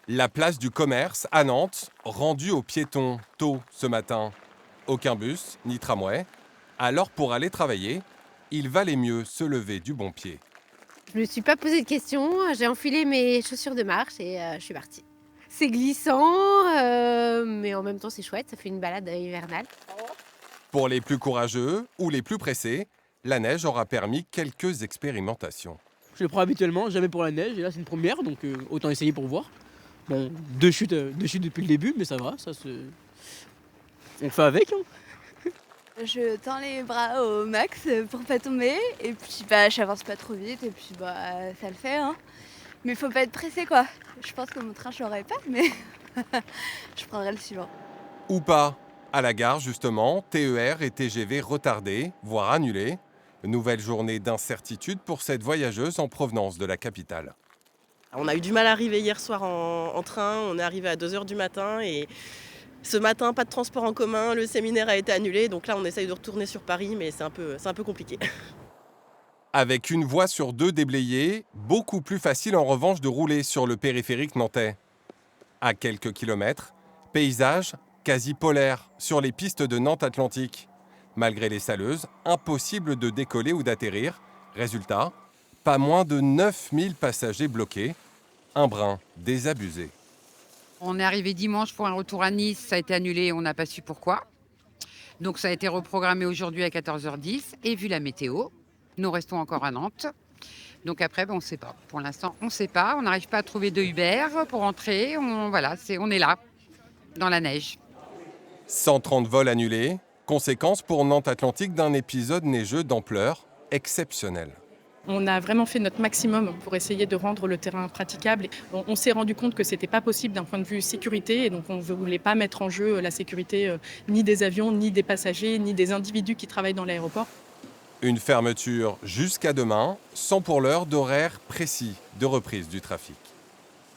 La place du commerce à Nantes, rendue aux piétons tôt ce matin. Aucun bus ni tramway. Alors pour aller travailler, il valait mieux se lever du bon pied. Je me suis pas posé de questions, j'ai enfilé mes chaussures de marche et je suis partie. C'est glissant, mais en même temps c'est chouette, ça fait une balade hivernale. Pour les plus courageux ou les plus pressés, la neige aura permis quelques expérimentations. Je le prends habituellement, jamais pour la neige, et là c'est une première, donc autant essayer pour voir. Bon, deux chutes depuis le début, mais ça va, on fait avec. Hein. Je tends les bras au max pour pas tomber et puis bah j'avance pas trop vite et puis bah ça le fait hein. Mais faut pas être pressé quoi. Je pense que mon train je l'aurai pas mais je prendrai le suivant. Ou pas. À la gare, justement, TER et TGV retardés, voire annulés. Nouvelle journée d'incertitude pour cette voyageuse en provenance de la capitale. On a eu du mal à arriver hier soir en train, on est arrivé à 2 heures du matin et ce matin, pas de transport en commun, le séminaire a été annulé, donc là on essaye de retourner sur Paris, mais c'est un peu compliqué. Avec une voie sur deux déblayée, beaucoup plus facile en revanche de rouler sur le périphérique nantais. À quelques kilomètres, paysage quasi polaire sur les pistes de Nantes Atlantique. Malgré les saleuses, impossible de décoller ou d'atterrir. Résultat, pas moins de 9000 passagers bloqués. Un brin désabusé. On est arrivé dimanche pour un retour à Nice, ça a été annulé, on n'a pas su pourquoi. Donc ça a été reprogrammé aujourd'hui à 14h10 et vu la météo, nous restons encore à Nantes. Donc après, on ne sait pas. Pour l'instant, on ne sait pas. On n'arrive pas à trouver de Uber pour rentrer. On est là, dans la neige. 130 vols annulés, conséquence pour Nantes Atlantique d'un épisode neigeux d'ampleur exceptionnelle. On a vraiment fait notre maximum pour essayer de rendre le terrain praticable. On s'est rendu compte que ce n'était pas possible d'un point de vue sécurité et donc on ne voulait pas mettre en jeu la sécurité ni des avions, ni des passagers, ni des individus qui travaillent dans l'aéroport. Une fermeture jusqu'à demain, sans pour l'heure d'horaire précis de reprise du trafic.